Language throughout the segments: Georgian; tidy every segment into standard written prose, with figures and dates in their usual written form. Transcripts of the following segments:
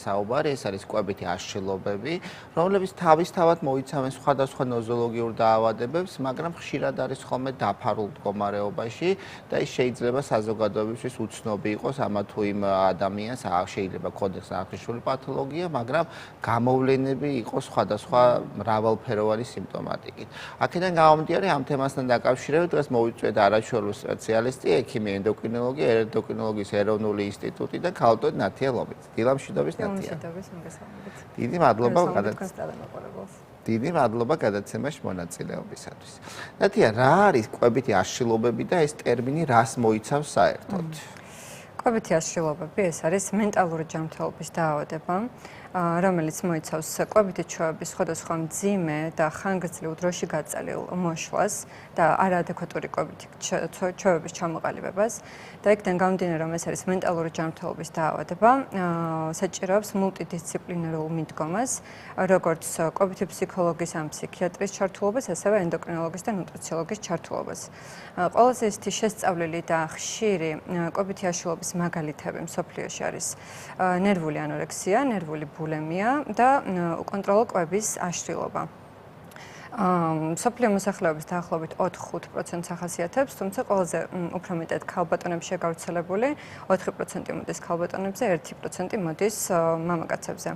საუბარი, ეს არის კვებითი აშლილობები, რომლებიც თავისთავად მოიცავენ სხვადასხვა ნოზოლოგიურ დაავადებებს, მაგრამ ხშირად არის ხოლმე დაფარულ მდგომარეობაში და ის შეიძლება საზოგადოებისთვის უცნობი იყოს, ამა თუ იმ ადამიანს შეიძლება ჰქონდეს აღნიშნული პათოლოგია, მაგრამ გამოვლენები იყოს სხვადასხვა მრავალფეროვანი სიმპტომატიკით. აქედან გამომდინარე, ამ თემასთან დაკავშირებით დღეს მოვიწვიეთ არაჩვეულის სპეციალისტი, ექიმი ენდოკრინოლოგი, ენდოკრინოლოგიის ეროვნული ინსტიტუტიდან ქალბატონი ნათია ლომიძე. დილამშვიდობის დიდი მადლობა გადაცემაში მონაწილეობისათვის. ნათია, რა არის კვებითი აშლილობები და ეს ტერმინი რას მოიცავს საერთოდ? კვებითი აშლილობები ეს არის მენტალური ჯანმრთელობის დაავადება, რომელიც მოიცავს კვებითი ჩვევების სხვადასხვა მძიმე და ხანგრძლივ დროში გაწელილ მოშლას და არაადეკვატური კვებითი ჩვევების ჩამოყალიბებას და იქიდან გამომდინარე, რომ ეს არის მენტალური ჯანმრთელობის დაავადება, საჭიროებს მულტიდისციპლინარულ მიდგომას, როგორც კვებითი ფსიქოლოგის ან ფსიქიატრის ჩართულობას, ასევე ენდოკრინოლოგის და ნუტრიციოლოგის ჩართულობას. ყველაზე ისეთი შესწავლილი და ხშირი კვებითი აშლილობის მაგალითები მსოფლიოში არის ნერვული ანორექსია, ნერვული ბულიმია და უკონტროლო კვების აშლილობა. მსოფლიო მოსახლეობის დაახლოებით 4-5%-ს ახასიათებს, თუმცა ყველაზე უფრო მეტად ქალბატონებშია გავრცელებული, 4% მოდის ქალბატონებზე, 1% მოდის მამაკაცებზე.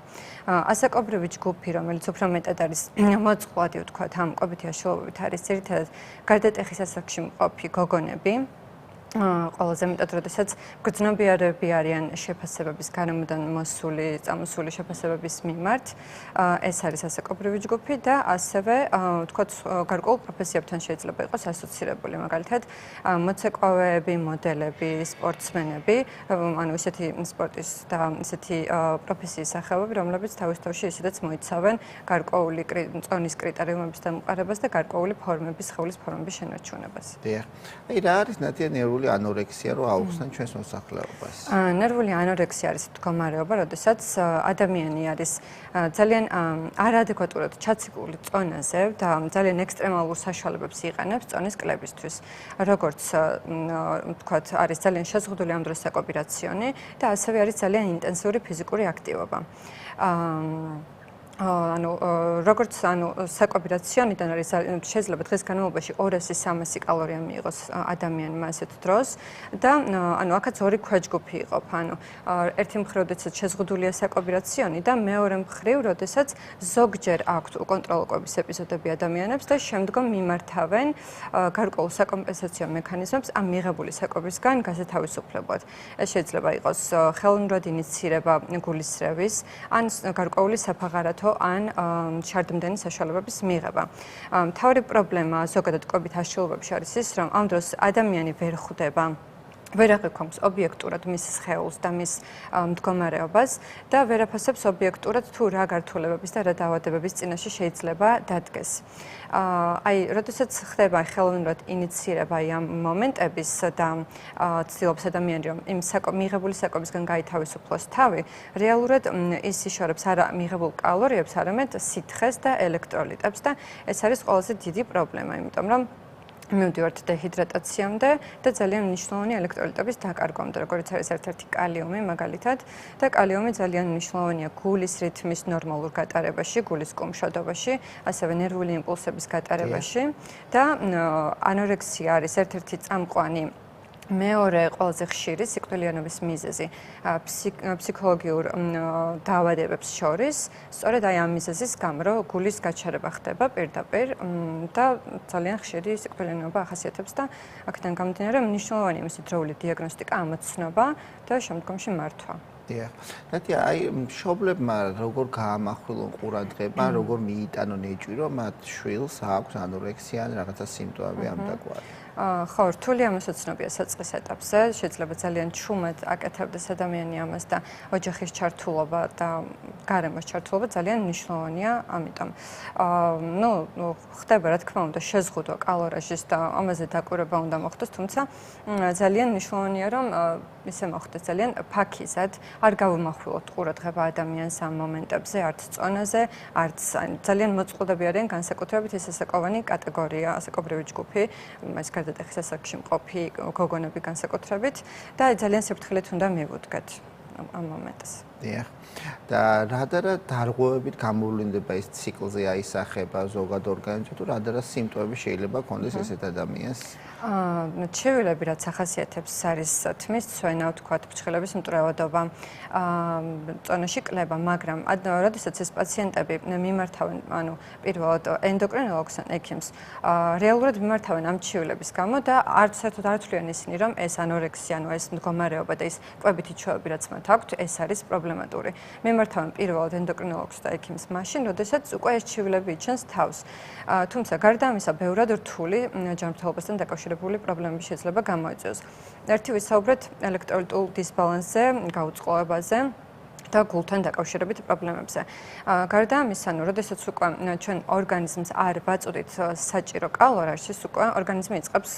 ასაკობრივი ჯგუფი, რომელიც უფრო მეტად არის მოწყვლადი, ვთქვათ, ამ კვებითი აშლილობებით არის ძირითადად გარდატეხის ასაკში მყოფი გოგონები. ყველაზე მეტად, როდესაც გრძნობიარები არიან შეფასებების გარემოდან წამოსული შეფასებების მიმართ, ეს არის ასაკობრივი ჯგუფი და ასევე, ვთქვათ, გარკვეულ პროფესიებთან შეიძლება იყოს ასოცირებული, მაგალითად, მოცეკვავეები, მოდელები, სპორტსმენები, ანუ ისეთი სპორტის და ისეთი პროფესიის სახეობები, რომლებიც თავის თავში ისედაც მოიცავენ გარკვეული წონის კრიტერიუმების დამყარებას და გარკვეული ფორმების, სხეულის ფორმების შენარჩუნებას. დიახ. აი რა არის ნათია ნერვული ანორექსია, რომ აუხსნან ჩვენს მოსახლეობას? ნერვული ანორექსია არის მდგომარეობა, როდესაც ადამიანი არის ძალიან არაადეკვატურად ჩაციკული წონაზე და ძალიან ექსტრემალურ საშუალებებს იყენებს წონის კლებისთვის. როგორც ვთქვათ, არის ძალიან შეზღუდული ამ დროს საკვები რაციონი და ასევე არის ძალიან ინტენსიური ფიზიკური აქტივობა. როგორც საკვები რაციონიდან არის შეიძლება დღეს განმავლობაში 200-300 კალორია მიიღოს ადამიანმა ასეთ დროს და აქაც ორი ქვეჯგუფი იყოფ. ერთი მხრივ, როდესაც შეზღუდულია საკვები რაციონი და მეორე მხრივ, როდესაც ზოგჯერ აქვთ უკონტროლო კვების ეპიზოდები ადამიანებს და შემდგომ მიმართავენ გარკვეულ საკომპენსაციო მექანიზმებს ამ მიღებული საკვებისგან გასათავისუფლებლად. ეს შეიძლება იყოს ხელოვნურად ინიცირება გულისრევის ან გარკვეული საფაღარათო ან შარდმდენი საშუალებების მიღება. მთავარი პრობლემა ზოგადად კვებით აშლილობებში არის ის, რომ ამ დროს ადამიანი ვერ ხვდება ვერ აღიქვამს ობიექტურად მის სხეულს და მის მდგომარეობას და ვერ აფასებს ობიექტურად თუ რა გართულებების და რა დაავადებების წინაშე შეიძლება დადგეს. აი, როდესაც ხდება ხელოვნურად ინიცირება ამ მომენტების და ცდილობს ადამიანი რომ იმ მიღებული საკვებისგან გაითავისუფლოს თავი, რეალურად ის იშორებს არა მიღებულ კალორიებს, არამედ სითხეს და ელექტროლიტებს და ეს არის ყველაზე დიდი პრობლემა, იმიტომ რომ მივდივართ დეჰიდრატაციამდე და ძალიან მნიშვნელოვანი ელექტროლიტების დაკარგვამდე, როგორც არის ერთ-ერთი კალიუმი მაგალითად და კალიუმი ძალიან მნიშვნელოვანია გულის რითმის ნორმალურ გატარებაში, გულის კუმშოდობაში, ასევე ნერვული იმპულსების გატარებაში და ანორექსია არის ერთ-ერთი წამყვანი მეორე ყველაზე ხშირი სიკვდილიანობის მიზეზი ფსიქოლოგიურ დაავადებებს შორის, სწორედ აი ამ მიზეზის გამო, რომ გულის გაჩერება ხდება პირდაპირ და ძალიან ხშირი სიკვდილიანობა ახასიათებს და აქედან გამომდინარე, რომ მნიშვნელოვანია მისი დროული დიაგნოსტიკა, ამოცნობა და შემდგომში მართვა. დიახ. ნათია, აი მშობლებმა როგორ გაამახვილონ ყურადღება, როგორ მიიტანონ ეჭვი, რომ მათ შვილს აქვს ანორექსია ან რაღაცა სიმპტომები ამ დაგვარი? ხო, რთული ამოსაცნობია საწყის ეტაპზე, შეიძლება ძალიან ჩუმად აკეთებდეს ადამიანი ამას და ოჯახის ჩართულობა და გარემოს ჩართულობა ძალიან მნიშვნელოვანია, ამიტომ ხდება რა თქმა უნდა შეზღუდვა კალორიების და ამაზე დაკვირვება უნდა მოხდეს, თუმცა ძალიან მნიშვნელოვანია რომ ისე მოხდეს ძალიან ფაქიზად, არ გავუმახვილოთ ყურადღება ადამიანს ამ მომენტებზე, არც წონაზე, არც ძალიან მოწყვლადები არიან განსაკუთრებით ეს ასაკოვანი კატეგორია, ასაკობრივი ჯგუფი, ეს გარდატეხის ასაკში მყოფი გოგონები განსაკუთრებით და ძალიან სიფრთხილით უნდა მივუდგეთ ამ მომენტს. დიახ. და რადარა დარღვევებით გამოვლინდება ის ციკლზე აისახება ზოგად ორგანიზმში თუ რადარა სიმპტომები შეიძლება ქონდეს ესეთ ადამიანს? ჩევილები რაც ახასიათებს არის თმის ცვენა, ვთქვათ, ფრჩხილების მტრევადობა, წონაში კლება, მაგრამ როდესაც ეს პაციენტები მიმართავენ, ანუ პირველად ენდოკრინოლოგს ან ექიმს, რეალურად მიმართავენ ამ ჩევილების გამო და არც საერთოდ არ თვლიან ისინი, რომ ეს ანორექსია, ანუ ეს მდგომარეობა და ის კვებითი ჩვევები რაც მათ აქვთ, ეს არის პრობლემატური. მიმართავენ პირველად ენდოკრინოლოგს და ექიმს მაშინ, როდესაც უკვე ეს ჩივილები იჩენს თავს. თუმცა გარდა ამისა, ბევრად რთული ჯანმრთელობასთან დაკავშირებული პრობლემები შეიძლება გამოიწვიოს. ერთი ვისაუბრეთ ელექტროლიტულ დისბალანსზე, გაუწყლოებაზე და გულთან დაკავშირებით პრობლემებზე. გარდა ამისა, როდესაც უკვე ჩვენ ორგანიზმს არ ვაწოდით საჭირო კალორიას, უკვე ორგანიზმი იწყებს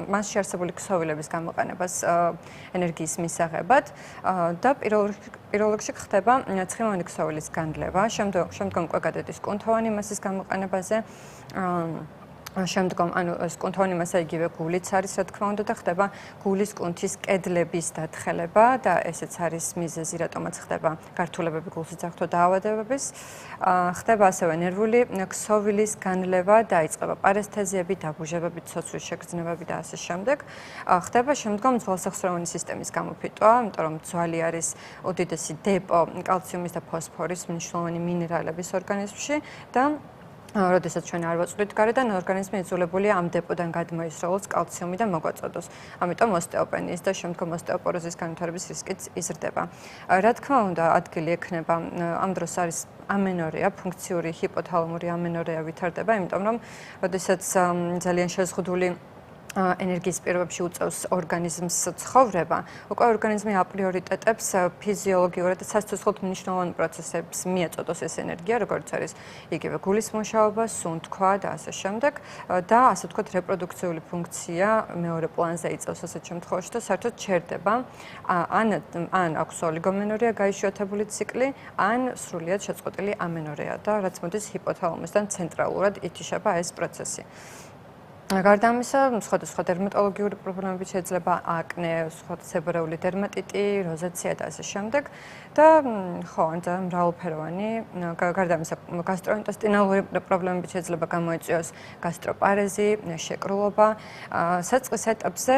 მასში არსებული ქსოვილების გამოყენებას ენერგიის მისაღებად და პირველ რიგში ხდება ცხიმოვანი ქსოვილის განლევა, შემდგომ უკვე გადადის კუნთოვანი მასის გამოყენებაზე. შემდგომ ანუ კუნთოვანი მასა იგივე გულიც არის რა თქმა უნდა და ხდება გულის კუნთის კედლების დათხელება და ესეც არის მიზეზი რატომაც ხდება გართულებები გულსიძახთო დაავადებების ხდება ასევე ნერვული ქსოვილის განლევა და იწყება პარესთეზიები, დაბუჟებები, ცოცვის შეგრძნებები და ასე შემდეგ ხდება შემდგომ ძვალსახსროვანი სისტემის გამოფიტვა, იმიტომ რომ ძვალი არის უდიდესი დეპო კალციუმის და ფოსფორის მნიშვნელოვანი მინერალების ორგანიზმში და როდესაც ჩვენ არ ვაწვდით გარედან, ორგანიზმი იძულებულია ამ დეპოდან გადმოისროლოს კალციუმი და მოგვაწოდოს. ამიტომ ოსტეოპენიის და შემდგომ ოსტეოპოროზის განვითარების რისკიც იზრდება. რა თქმა უნდა, ადგილი ექნება ამ დროს არის ამენორეა, ფუნქციური ჰიპოთალამური ამენორეა ვითარდება, იმიტომ რომ როდესაც ძალიან შეზღუდული ენერგიის პირობებში უწევს ორგანიზმს ცხოვრება, უკვე ორგანიზმი აპრიორიტეტებს ფიზიოლოგიურად და სასიცოცხლოდ მნიშვნელოვან პროცესებს მიეწოდოს ეს ენერგია, როგორც არის იგივე გულის მუშაობა, სუნთქვა და ასე შემდეგ და ასე ვთქვათ რეპროდუქციული ფუნქცია მეორე პლანზე იწევს ასეთ შემთხვევაში და საერთოდ ჩერდება ან აქვს ოლიგომენორეა გაიშვიათებული ციკლი, ან სრულიად შეწყვეტილი ამენორეა და რაც მოდის ჰიპოთალამუსთან ცენტრალურად ითიშება ეს პროცესი. გარდა ამისა, სხვადასხვა დერმატოლოგიური პრობლემები შეიძლება აკნე, სხვადასხვა სებორეული დერმატიტი, როზაცია და ასე შემდეგ და ხო, ძალიან მრავალფეროვანი. გარდა ამისა, გასტროინტესტინალური პრობლემები შეიძლება გამოიწვიოს, გასტროპარეზი, შეკრულობა. საწყის ეტაპზე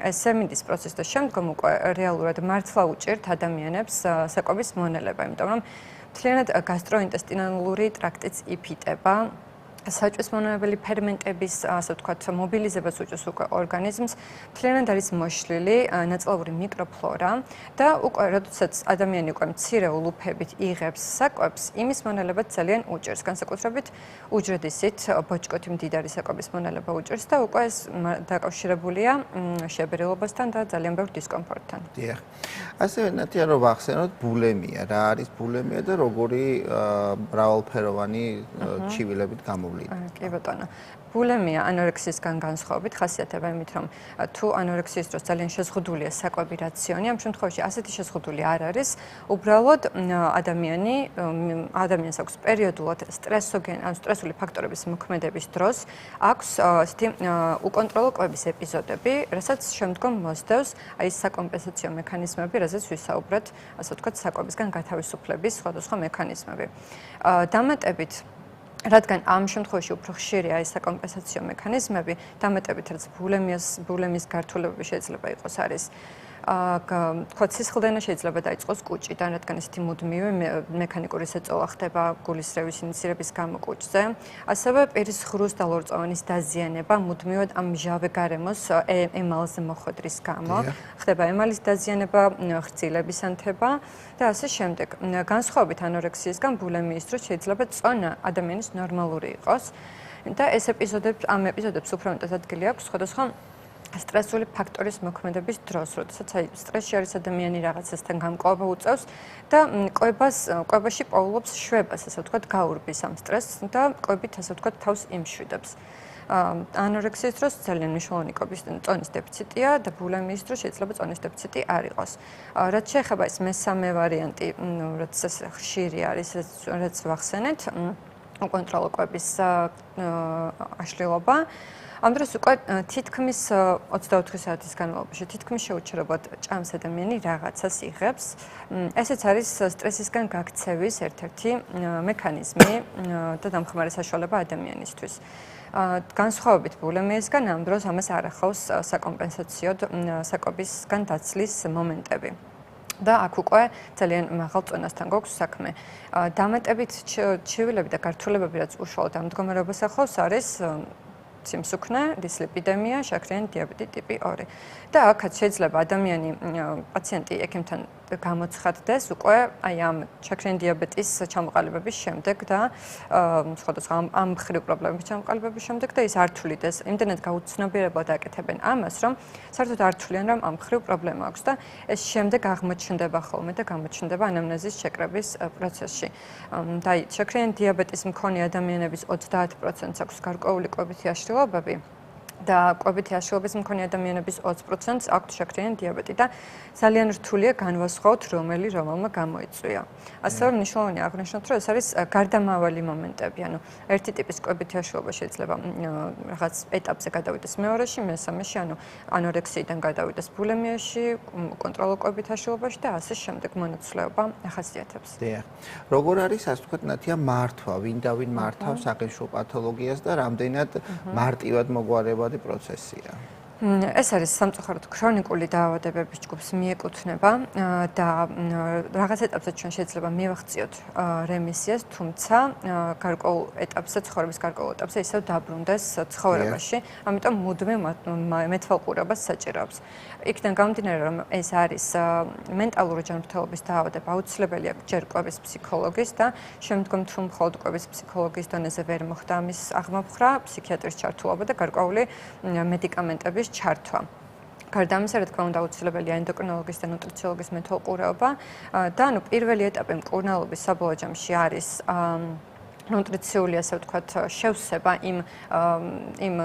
ესე მიდის პროცესი და შემდგომ უკვე რეალურად მართლა უჭირთ ადამიანებს საკვების მონელება, იმიტომ რომ მთლიანად გასტროინტესტინალური ტრაქტიც იფიტება. საჭვის მონონებელი ფერმენტების, ასე ვთქვათ, მობილიზებას უჭირს უკვე ორგანიზმს, მთლიანად არის მოშლილი ნაწლავური მიკროფლორა და უკვე როდესაც ადამიანი უკვე მცირე ულუფებით იღებს საკვებს, იმის მონელებაც ძალიან უჭირს, განსაკუთრებით უჯრედისით, ბოჭკოთი მდიდარი საკვების მონელება უჭირს და უკვე ეს დაკავშირებულია შებრილობასთან და ძალიან ბევრ დისკომფორტთან. დიახ. ასევე ნათია რომ ვახსენოთ ბულემია, რა არის ბულემია და როგორი მრავალფეროვანი ჩივილებით გამოვლინდება. კი ბატონო. ბულემია ანორექსიისგან განსხვავებით ხასიათდება იმით, რომ თუ ანორექსიის დროს ძალიან შეზღუდულია საკვები რაციონი, ამ შემთხვევაში ასეთი შეზღუდული არ არის. უბრალოდ ადამიანს აქვს პერიოდულად სტრესული ფაქტორების მოქმედების დროს აქვს ესეთი უკონტროლო კვების ეპიზოდები, რასაც შემდგომ მოსდევს აი საკომპენსაციო მექანიზმები, რაზეც ვისაუბრეთ, ასე ვთქვათ, საკვებისგან გათავისუფლების სხვადასხვა მექანიზმები. დამატებით რადგან ამ შემთხვევაში უფრო ხშირია ეს საკომპენსაციო მექანიზმები, დამატებით რაც ბულემიის გართულებები შეიძლება იყოს არის თქვათ სისხლდენა შეიძლება დაიწყოს კუჭიდან, რადგან ესეთი მუდმივი მექანიკური ზეწოლა ხდება გულის რევის ინიცირების გამო კუჭზე. ასევე პირის ღრუს და ლორწოვანის დაზიანება მუდმივად ამ მჟავე გარემოს ემალზე მოხვედრის გამო. ხდება ემალის დაზიანება, ხრწილების ანთება და ასე შემდეგ. განსხვავებით ანორექსიისგან ბულემიის დროს შეიძლება წონა ადამიანის ნორმალური იყოს და ამ ეპიზოდებს უფრო მეტად ადგილი აქვს სხვადასხვა სტრესული ფაქტორის მოქმედების დროს, როდესაც სტრესში არის ადამიანი რაღაცასთან გამკლობა უწევს და კვებაში პოულობს შვებას, ასე ვთქვათ, გაურბის ამ სტრესს და კვებით, ასე ვთქვათ, თავს იმშვიდებს. ანორექსიის დროს ძალიან მნიშვნელოვანი კვების წონის დეფიციტია და ბულემიის დროს შეიძლება წონის დეფიციტი არ იყოს. რაც შეეხება ეს მესამე ვარიანტი, რაც ხშირი არის, რაც ვახსენეთ, უკონტროლო კვების აშლილობა. ამ დროს უკვე თითქმის 24 საათის განმავლობაში თითქმის შეუჩერებლად ჭამს ადამიანი რაღაცას იღებს. ესეც არის სტრესისგან გაქცევის ერთ-ერთი მექანიზმი და დამხმარე საშუალება ადამიანისთვის. განსხვავებით ბულიმიისგან ამ დროს ამას არ ახავს საკომპენსაციოდ საკვებისგან დაცლის მომენტები. და აქ უკვე ძალიან მაღალ წონასთან გვაქვს საქმე. დამატებით ჩივილები და გართულებები, რაც უშუალოდ ამ მდგომარეობას ახლავს, არის სიმსუქნე, დისლიპიდემია, შაქრიანი დიაბეტი ტიპი 2. და აქაც შეიძლება ადამიანი პაციენტი ექიმთან გამოცხადდეს უკვე აი ამ შაქრიანი დიაბეტის ჩამოყალიბების შემდეგ და სხვადასხვა ამ მხრივ პრობლემების ჩამოყალიბების შემდეგ და ის არ თვლიდეს. იმდენად გაუცნობიერებლად აკეთებენ ამას, რომ საერთოდ არ თვლიან, რომ ამ მხრივ პრობლემა აქვს და ეს შემდეგ აღმოჩნდება ხოლმე და გამოჩნდება ანამნეზის შეკრების პროცესში. და აი შაქრიანი დიაბეტის მქონე ადამიანების 30%-ს აქვს გარკვეული კვებითი აშლილობები და კვებითი აშლილობის მქონე ადამიანების 20%-ს აქვთ შაქრიანი დიაბეტი და ძალიან რთულია განვასხვაოთ რომელმა გამოიწვია. ასე რომ მნიშვნელოვანია აღნიშნოთ, რომ ეს არის გარდამავალი მომენტები, ანუ ერთი ტიპის კვებითი აშლილობა შეიძლება რაღაც ეტაპზე გადავიდეს მეორეში, მესამეში, ანუ ანორექსიიდან გადავიდეს ბულიმიაში, კონტროლო კვებით აშლილობაში და ასე შემდეგ მონაცვლეობა ახასიათებს. დიახ. როგორ არის ასე ვთქვათ, ნათია მართვა, ვინ და ვინ მართავს საყენშო პათოლოგიას და რამდენად მარტივად მოგვარება პროცესია. ეს არის სამწუხაროდ ქრონიკული დაავადებების ჯგუფს მიეკუთვნება და რაღაც ეტაპზე ჩვენ შეიძლება მივახციოთ რემისიას, თუმცა გარკვეულ ეტაპზე, ცხოვრების გარკვეულ ეტაპზე ისევ დაბრუნდეს ცხოვრებაში, ამიტომ მუდმივ მეთვალყურებას საჭიროებს. იქიდან გამომდინარე, რომ ეს არის მენტალური ჯანმრთელობის დაავადება, აუცილებელია ჯერ კვების ფსიქოლოგის და შემდგომ თუ მხოლოდ კვების ფსიქოლოგის დონეზე ვერ მოხდა ამის აღმოფხვრა, ფსიქიატრის ჩართულობა და გარკვეული მედიკამენტების ჩართვა. გარდა ამისა, რა თქმა უნდა, აუცილებელია ენდოკრინოლოგის და ნუტრიციოლოგის მეთვალყურეობა და ანუ პირველი ეტაპი მკურნალობის საბოლოო ჯამში არის ნუტრიციული, ასე ვთქვათ, შევსება იმ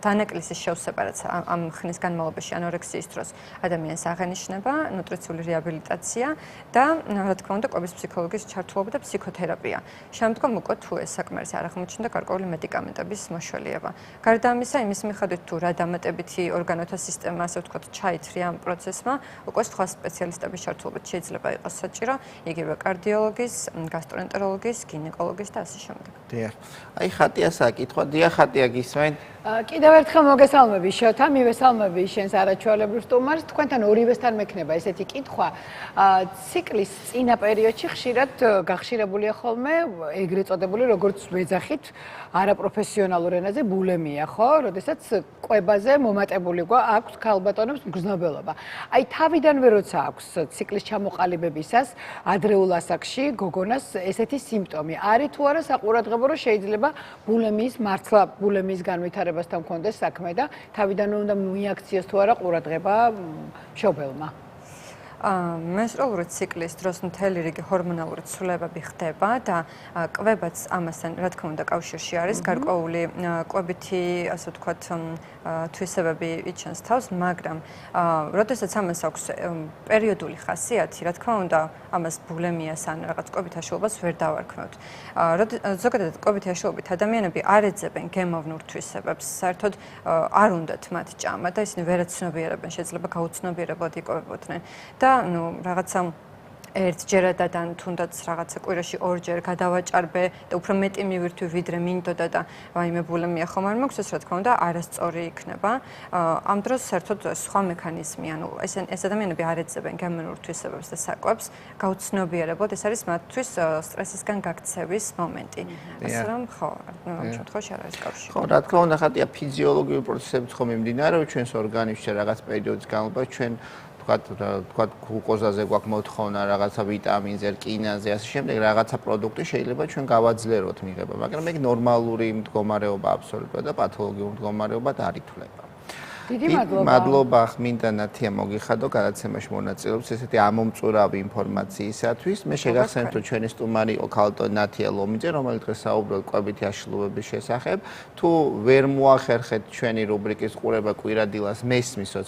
დანაკლისის შევსება, რაც ამ ხნის განმავლობაში ანორექსიის დროს ადამიანს აღენიშნება, ნუტრიციული რეაბილიტაცია და რა თქმა უნდა, კვების ფსიქოლოგის ჩართულობა და ფსიქოთერაპია. შემდგომ უკვე თუ ეს საკმარისი არ აღმოჩნდა, გარკვეული მედიკამენტების მოშველიება. გარდა ამისა, იმის მიხედვით თუ რა დამატებითი ორგანოთა სისტემა, ასე ვთქვათ, ჩაითრია ამ პროცესმა, უკვე სხვა სპეციალისტების ჩართულობით შეიძლება იყოს საჭირო, იგივე კარდიოლოგის, გასტროენტეროლოგის, გინეკოლოგის და ასე შემდეგ. დიახ. აი ხატია საკითხვა, დიახ ხატია გისმენთ? კიდევ ერთხელ მოგესალმები შოთა, მივესალმები შენს არაჩვეულებრივ სტუმარს. თქვენთან ორივესთან მექნება ესეთი კითხვა. ციკლის წინა პერიოდში ხშირად გახშირებულია ხოლმე ეგრეთ წოდებული, როგორც ვეძახით, არაპროფესიონალურ ენაზე ბულიმია, ხო? როდესაც კვებაზე მომატებული აქვს ქალბატონებს მგრძნობელობა. აი თავიდანვე როცა აქვს ციკლის ჩამოყალიბებისას ადრეულ ასაკში გოგონას ესეთი სიმპტომი, არის თუ არა საყურადღებო, რომ შეიძლება ბულიმიის მართლა ბულიმიის განვითარებასთან მქონდეს საქმე და თავიდანვე უნდა მიაქციოს თუ არა ყურადღება მშობელმა. მენსტრუალური ციკლის დროს მთელი რიგი ჰორმონალური ცვლილებები ხდება და კვებაც ამასთან რა თქმა უნდა კავშირში არის, გარკვეული კვებითი, ასე ვთქვათ, თვისებები იჩენს თავს, მაგრამ როდესაც ამას აქვს პერიოდული ხასიათი, რა თქმა უნდა, ამას ბულიმიას ან რაღაც კვებით აშლილობას ვერ დავარქმევთ. ზოგადად კვებითი აშლილობით ადამიანები არ ეძებენ გემოვნურ თვისებებს, საერთოდ არ უნდათ მათ ჭამა და ისინი ვერ აცნობიერებენ, შეიძლება გაუცნობიერებლად იკვებებოდნენ. და ну რაღაცა ერთჯერადად ან თუნდაც რაღაცა კვირაში ორჯერ გადავაჭარბე და უფრო მეტი მივირთვი ვიდრე მინდოდა და ვაიმე ბულიმია ხომ არ მაქვს, ეს რა თქმა უნდა არასწორი იქნება. ამ დროს საერთოდ სხვა მექანიზმი, ანუ ეს ადამიანები არ ეძებენ გემოვნურ თვისებებს და საკვებს, გაუცნობიერებლად ეს არის მათთვის სტრესისგან გაქცევის მომენტი. ასე რომ ხო, ამ შემთხვევაში არ არის კავშირი. ხო, რა თქმა უნდა, ხატია ფიზიოლოგიური პროცესებიც ხომ მიმდინარეობს ჩვენს ორგანიზმში რაღაც პერიოდის განმავლობაში ჩვენ თქვათ გლუკოზაზე გვაქვს მოთხოვნა რაღაცა ვიტამინზე, რკინაზე, ასე შემდეგ რაღაცა პროდუქტი შეიძლება ჩვენ გავაძლიეროთ მიღება, მაგრამ ეგ ნორმალური მდგომარეობა აბსოლუტურად და პათოლოგიური მდგომარეობა არ ითვლება. დიდი მადლობა. მადლობა ხმინდა ნათია მოგიხადო გადაცემაში მონაწილეობს ესეთი ამომწურავი ინფორმაციისათვის. მე შეგახსენებთ რომ ჩვენი სტუმარი იყო ქალბატონი ნათია ლომიძე, რომელიც დღეს საუბრობს კვებითი აშლილობების შესახებ. თუ ვერ მოახერხეთ ჩვენი რუბრიკის ყურება კვირადილას მესმის, როცა